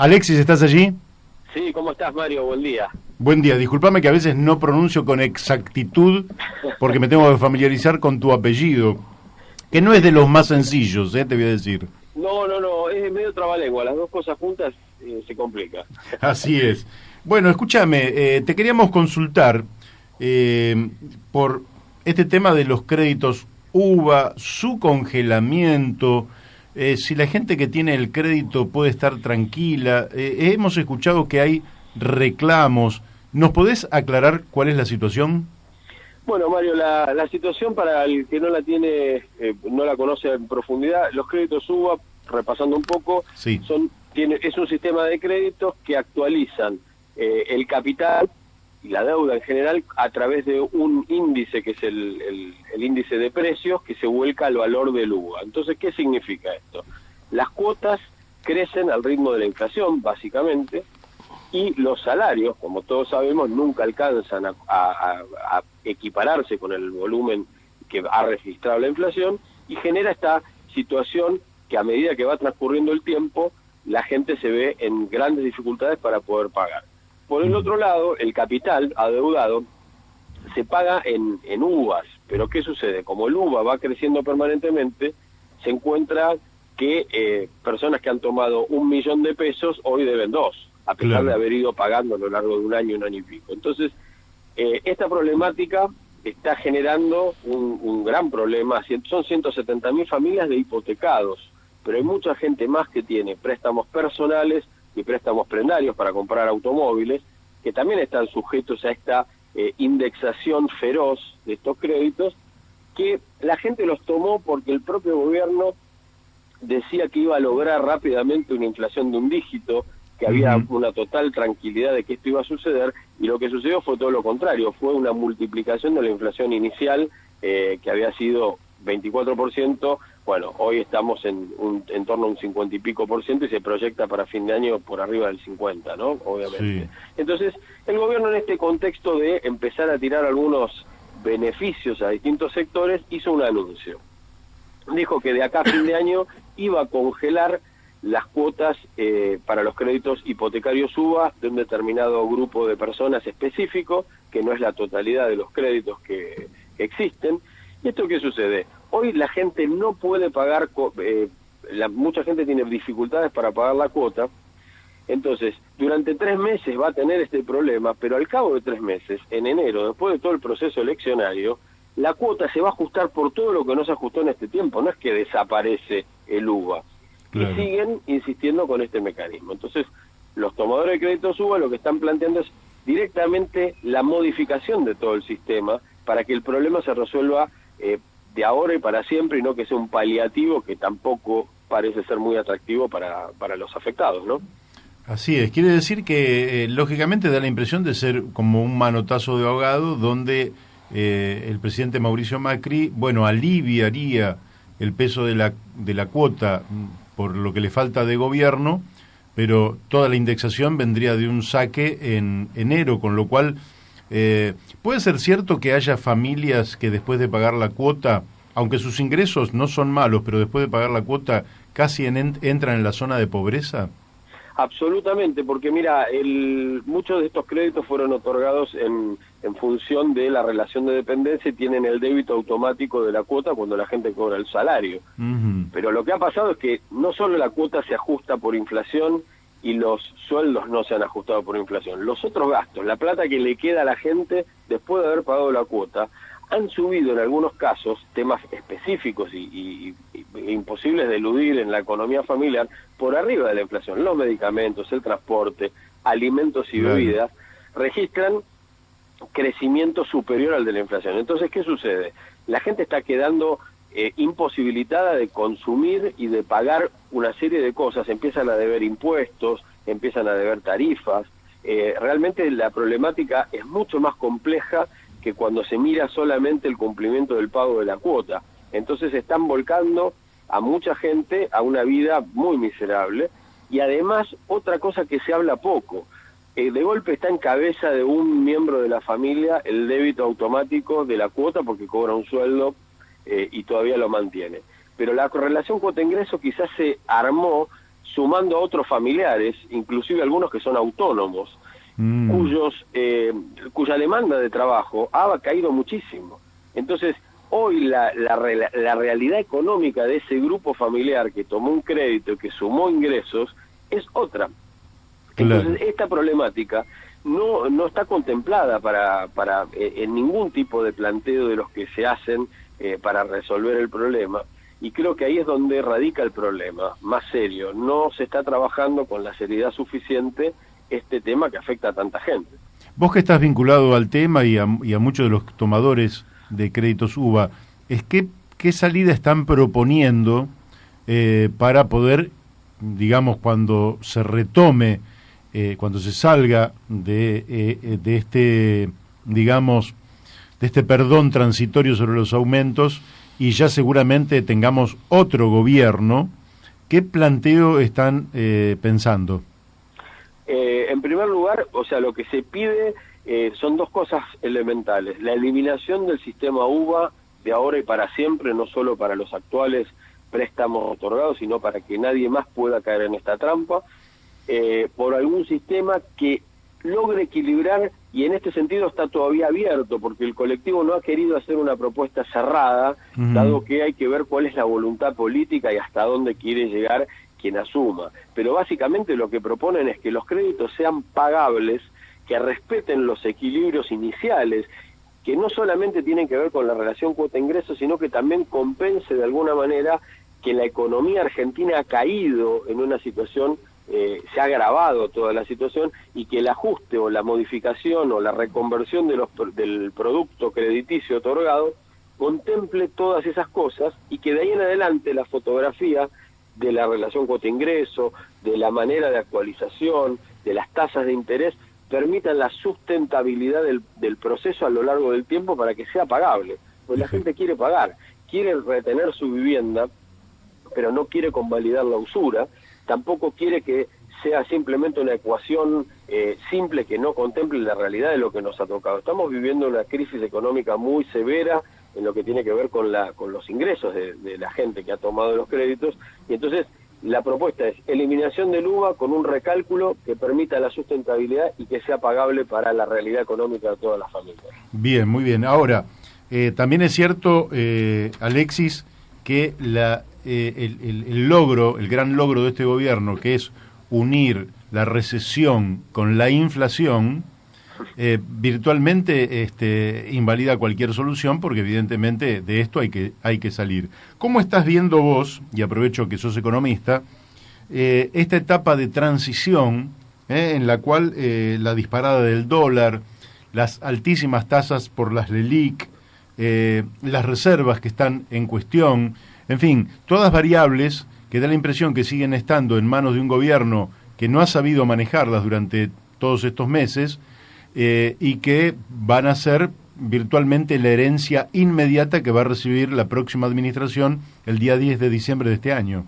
Alexis, ¿estás allí? Sí, ¿cómo estás, Mario? Buen día. Buen día, discúlpame que a veces no pronuncio con exactitud porque me tengo que familiarizar con tu apellido, que no es Sí, de sí, los más porque... sencillos, te voy a decir. No, es medio trabalengua, las dos cosas juntas se complica. Así es. Bueno, escúchame, te queríamos consultar eh, por este tema de los créditos UVA, su congelamiento, si la gente que tiene el crédito puede estar tranquila. Hemos escuchado que hay reclamos. ¿Nos podés aclarar cuál es la situación? Bueno, Mario, la situación para el que no la tiene, no la conoce en profundidad, los créditos UBA, repasando un poco, Sí. es un sistema de créditos que actualizan el capital y la deuda en general a través de un índice que es el índice de precios que se vuelca al valor del UVA. Entonces, ¿qué significa esto? Las cuotas crecen al ritmo de la inflación, básicamente, y los salarios, como todos sabemos, nunca alcanzan a equipararse con el volumen que ha registrado la inflación, y genera esta situación que a medida que va transcurriendo el tiempo, la gente se ve en grandes dificultades para poder pagar. Por el otro lado, el capital adeudado se paga en uvas, pero ¿qué sucede? Como el uva va creciendo permanentemente, se encuentra que personas que han tomado 1.000.000 de pesos hoy deben 2, a pesar de Claro. haber ido pagando a lo largo de un año y pico. Entonces, esta problemática está generando un gran problema. Son 170.000 familias de hipotecados, pero hay mucha gente más que tiene préstamos personales y préstamos prendarios para comprar automóviles, que también están sujetos a esta indexación feroz de estos créditos, que la gente los tomó porque el propio gobierno decía que iba a lograr rápidamente una inflación de un dígito, que había Ujú. una total tranquilidad de que esto iba a suceder, y lo que sucedió fue todo lo contrario, fue una multiplicación de la inflación inicial, que había sido 24%, bueno, hoy estamos en torno a un 50 y pico por ciento, y se proyecta para fin de año por arriba del 50, ¿no? Sí. Obviamente. Entonces, el gobierno, en este contexto de empezar a tirar algunos beneficios a distintos sectores, hizo un anuncio. Dijo que de acá a fin de año iba a congelar las cuotas para los créditos hipotecarios UBA de un determinado grupo de personas específico, que no es la totalidad de los créditos que existen. ¿Y esto qué sucede? Hoy la gente no puede pagar, mucha gente tiene dificultades para pagar la cuota. Entonces, durante 3 meses va a tener este problema, pero al cabo de 3 meses, en enero, después de todo el proceso eleccionario, la cuota se va a ajustar por todo lo que no se ajustó en este tiempo. No es que desaparece el UVA. Y Claro. siguen insistiendo con este mecanismo. Entonces, los tomadores de créditos UVA lo que están planteando es directamente la modificación de todo el sistema para que el problema se resuelva de ahora y para siempre, y no que sea un paliativo que tampoco parece ser muy atractivo para los afectados, ¿no? Así es, quiere decir que lógicamente da la impresión de ser como un manotazo de ahogado donde el presidente Mauricio Macri, bueno, aliviaría el peso de la cuota por lo que le falta de gobierno, pero toda la indexación vendría de un saque en enero, con lo cual puede ser cierto que haya familias que después de pagar la cuota, aunque sus ingresos no son malos, pero después de pagar la cuota casi entran en la zona de pobreza. Absolutamente, porque mira, muchos de estos créditos fueron otorgados en función de la relación de dependencia y tienen el débito automático de la cuota cuando la gente cobra el salario. Ujú. Pero lo que ha pasado es que no solo la cuota se ajusta por inflación y los sueldos no se han ajustado por inflación, los otros gastos, la plata que le queda a la gente después de haber pagado la cuota, han subido en algunos casos, temas específicos y imposibles de eludir en la economía familiar, por arriba de la inflación. Los medicamentos, el transporte, alimentos y Claro. bebidas registran crecimiento superior al de la inflación. Entonces, ¿qué sucede? La gente está quedando imposibilitada de consumir y de pagar una serie de cosas. Empiezan a deber impuestos, empiezan a deber tarifas. Realmente la problemática es mucho más compleja que cuando se mira solamente el cumplimiento del pago de la cuota. Entonces están volcando a mucha gente a una vida muy miserable, y además otra cosa que se habla poco, de golpe está en cabeza de un miembro de la familia el débito automático de la cuota porque cobra un sueldo y todavía lo mantiene. Pero la correlación cuota-ingreso quizás se armó sumando a otros familiares, inclusive algunos que son autónomos, cuya demanda de trabajo ha caído muchísimo. Entonces, hoy la realidad económica de ese grupo familiar que tomó un crédito, que sumó ingresos, es otra. Claro. Entonces, esta problemática no está contemplada en ningún tipo de planteo de los que se hacen para resolver el problema, y creo que ahí es donde radica el problema más serio. No se está trabajando con la seriedad suficiente este tema que afecta a tanta gente. Vos que estás vinculado al tema y a muchos de los tomadores de créditos UVA, ¿qué salida están proponiendo para poder, digamos, cuando se retome, cuando se salga de este, digamos, de este perdón transitorio sobre los aumentos y ya seguramente tengamos otro gobierno? ¿Qué planteo están pensando? En primer lugar, o sea, lo que se pide son dos cosas elementales: la eliminación del sistema UVA de ahora y para siempre, no solo para los actuales préstamos otorgados, sino para que nadie más pueda caer en esta trampa, por algún sistema que logre equilibrar, y en este sentido está todavía abierto, porque el colectivo no ha querido hacer una propuesta cerrada, dado que hay que ver cuál es la voluntad política y hasta dónde quiere llegar quien asuma. Pero básicamente lo que proponen es que los créditos sean pagables, que respeten los equilibrios iniciales, que no solamente tienen que ver con la relación cuota-ingreso, sino que también compense de alguna manera que la economía argentina ha caído en una situación, se ha agravado toda la situación, y que el ajuste o la modificación o la reconversión del producto crediticio otorgado contemple todas esas cosas, y que de ahí en adelante la fotografía de la relación cuota-ingreso, de la manera de actualización, de las tasas de interés, permitan la sustentabilidad del proceso a lo largo del tiempo para que sea pagable. Pues la gente quiere pagar, quiere retener su vivienda, pero no quiere convalidar la usura, tampoco quiere que sea simplemente una ecuación simple que no contemple la realidad de lo que nos ha tocado. Estamos viviendo una crisis económica muy severa en lo que tiene que ver con los ingresos de la gente que ha tomado los créditos, y entonces la propuesta es eliminación del UVA con un recálculo que permita la sustentabilidad y que sea pagable para la realidad económica de todas las familias. Bien, muy bien. Ahora, también es cierto, Alexis, que el logro, el gran logro de este gobierno, que es unir la recesión con la inflación, virtualmente invalida cualquier solución, porque evidentemente de esto hay que salir. ¿Cómo estás viendo vos, y aprovecho que sos economista, esta etapa de transición en la cual la disparada del dólar, las altísimas tasas por las LELIQ, las reservas que están en cuestión, en fin, todas variables que da la impresión que siguen estando en manos de un gobierno que no ha sabido manejarlas durante todos estos meses, y que van a ser virtualmente la herencia inmediata que va a recibir la próxima administración el día 10 de diciembre de este año?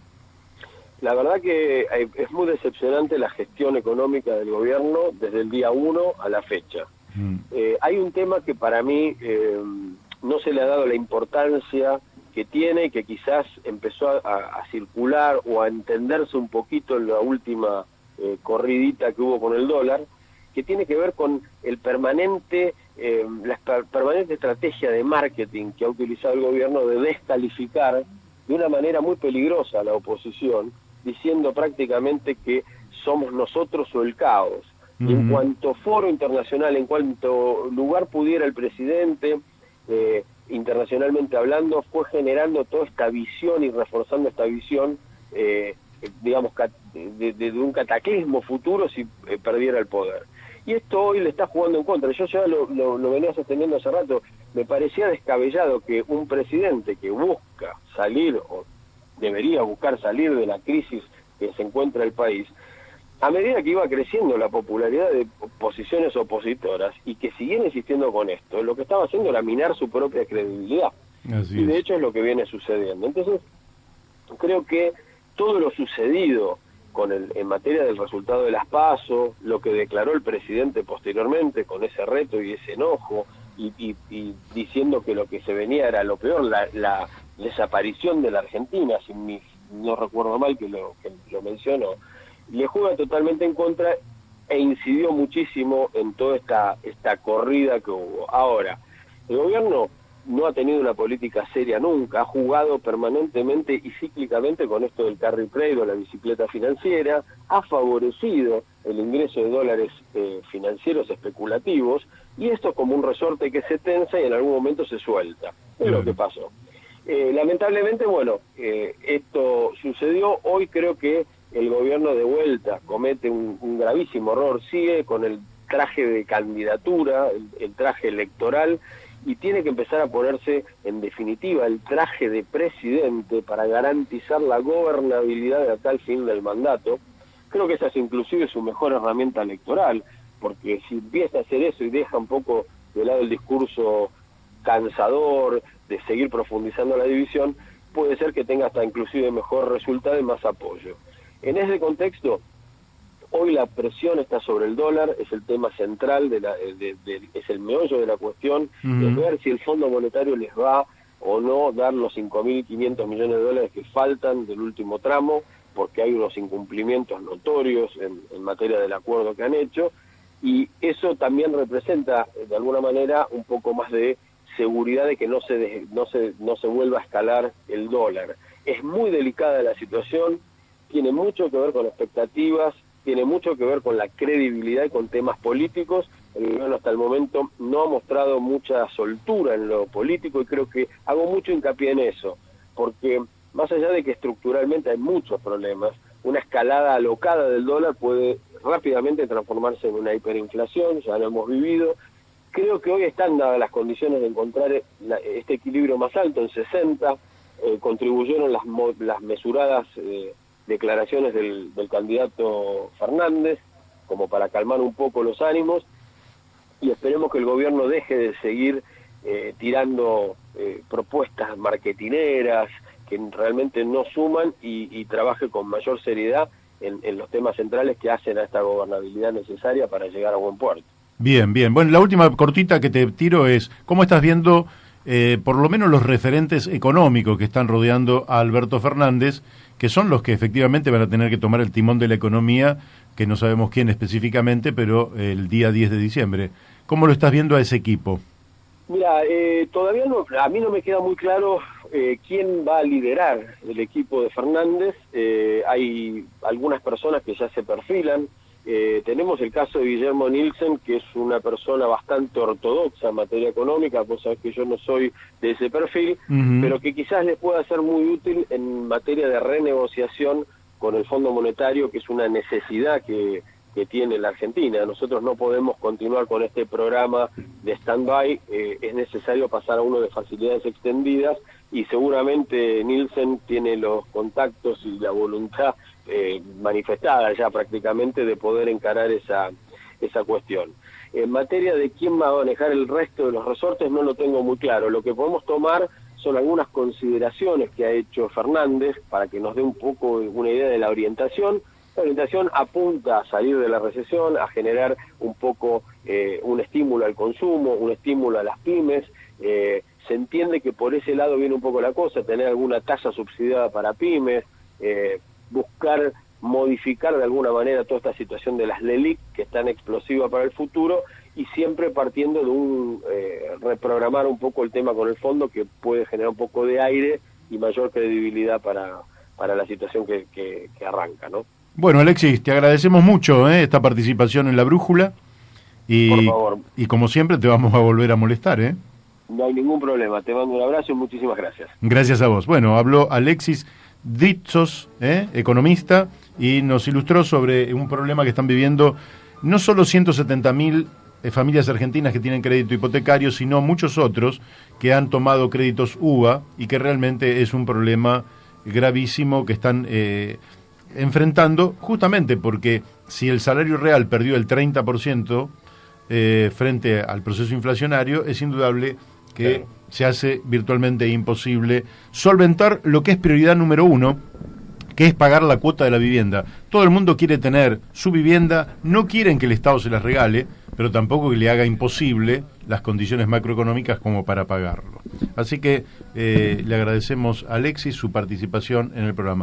La verdad que es muy decepcionante la gestión económica del gobierno desde el día 1 a la fecha. Hay un tema que para mí no se le ha dado la importancia que tiene, que quizás empezó a circular o a entenderse un poquito en la última corridita que hubo con el dólar, que tiene que ver con la permanente estrategia de marketing que ha utilizado el gobierno de descalificar de una manera muy peligrosa a la oposición, diciendo prácticamente que somos nosotros o el caos. Y en cuanto foro internacional, en cuanto lugar pudiera el presidente, internacionalmente hablando, fue generando toda esta visión y reforzando esta visión, digamos, de un cataclismo futuro si perdiera el poder. Y esto hoy le está jugando en contra. Yo ya lo venía sosteniendo hace rato. Me parecía descabellado que un presidente que busca salir, o debería buscar salir de la crisis que se encuentra el país, a medida que iba creciendo la popularidad de posiciones opositoras y que siguiera insistiendo con esto, lo que estaba haciendo era minar su propia credibilidad. Y de hecho es lo que viene sucediendo. Entonces, creo que todo lo sucedido en materia del resultado de las PASO, lo que declaró el presidente posteriormente con ese reto y ese enojo, y diciendo que lo que se venía era lo peor, la desaparición de la Argentina, no recuerdo mal que lo mencionó, le juega totalmente en contra e incidió muchísimo en toda esta corrida que hubo. Ahora, el gobierno no ha tenido una política seria nunca, ha jugado permanentemente y cíclicamente con esto del carry trade o la bicicleta financiera, ha favorecido el ingreso de dólares financieros especulativos, y esto como un resorte que se tensa y en algún momento se suelta. Es lo que pasó. Lamentablemente, bueno, esto sucedió. Hoy creo que el gobierno de vuelta comete un gravísimo error, sigue con el traje de candidatura, el traje electoral, y tiene que empezar a ponerse, en definitiva, el traje de presidente para garantizar la gobernabilidad de acá al fin del mandato. Creo que esa es inclusive su mejor herramienta electoral, porque si empieza a hacer eso y deja un poco de lado el discurso cansador de seguir profundizando la división, puede ser que tenga hasta inclusive mejor resultado y más apoyo. En ese contexto, hoy la presión está sobre el dólar, es el tema central, es el meollo de la cuestión, es ver si el Fondo Monetario les va o no dar los 5.500 millones de dólares que faltan del último tramo, porque hay unos incumplimientos notorios en materia del acuerdo que han hecho, y eso también representa, de alguna manera, un poco más de seguridad de que no se vuelva a escalar el dólar. Es muy delicada la situación, tiene mucho que ver con expectativas, tiene mucho que ver con la credibilidad y con temas políticos. El gobierno hasta el momento no ha mostrado mucha soltura en lo político, y creo que hago mucho hincapié en eso, porque más allá de que estructuralmente hay muchos problemas, una escalada alocada del dólar puede rápidamente transformarse en una hiperinflación, ya lo hemos vivido. Creo que hoy están dadas las condiciones de encontrar este equilibrio más alto, en 60, contribuyeron las mesuradas declaraciones del candidato Fernández, como para calmar un poco los ánimos, y esperemos que el gobierno deje de seguir tirando propuestas marketineras que realmente no suman, y trabaje con mayor seriedad en los temas centrales que hacen a esta gobernabilidad necesaria para llegar a buen puerto. Bien, bien. Bueno, la última cortita que te tiro es, ¿cómo estás viendo por lo menos los referentes económicos que están rodeando a Alberto Fernández, que son los que efectivamente van a tener que tomar el timón de la economía, que no sabemos quién específicamente, pero el día 10 de diciembre? ¿Cómo lo estás viendo a ese equipo? Mira, todavía no, a mí no me queda muy claro quién va a liderar el equipo de Fernández. Hay algunas personas que ya se perfilan. Tenemos el caso de Guillermo Nielsen, que es una persona bastante ortodoxa en materia económica. Vos sabés que yo no soy de ese perfil, pero que quizás les pueda ser muy útil en materia de renegociación con el Fondo Monetario, que es una necesidad que tiene la Argentina. Nosotros no podemos continuar con este programa de stand-by, es necesario pasar a uno de facilidades extendidas, y seguramente Nielsen tiene los contactos y la voluntad manifestada ya prácticamente de poder encarar esa cuestión. En materia de quién va a manejar el resto de los resortes no lo tengo muy claro. Lo que podemos tomar son algunas consideraciones que ha hecho Fernández para que nos dé un poco una idea de la orientación. La orientación apunta a salir de la recesión, a generar un poco un estímulo al consumo, un estímulo a las pymes. Se entiende que por ese lado viene un poco la cosa, tener alguna tasa subsidiada para pymes, buscar modificar de alguna manera toda esta situación de las LELIC, que es tan explosiva para el futuro, y siempre partiendo de reprogramar un poco el tema con el fondo, que puede generar un poco de aire y mayor credibilidad para la situación que arranca, ¿no? Bueno, Alexis, te agradecemos mucho esta participación en La Brújula, Por favor. Y como siempre te vamos a volver a molestar, ¿eh? No hay ningún problema, te mando un abrazo y muchísimas gracias. Gracias a vos. Bueno, habló Alexis Dritsos, economista, y nos ilustró sobre un problema que están viviendo no solo 170.000 familias argentinas que tienen crédito hipotecario, sino muchos otros que han tomado créditos UVA, y que realmente es un problema gravísimo que están enfrentando, justamente porque si el salario real perdió el 30% frente al proceso inflacionario, es indudable que se hace virtualmente imposible solventar lo que es prioridad número uno, que es pagar la cuota de la vivienda. Todo el mundo quiere tener su vivienda, no quieren que el Estado se las regale, pero tampoco que le haga imposible las condiciones macroeconómicas como para pagarlo. Así que le agradecemos a Alexis su participación en el programa.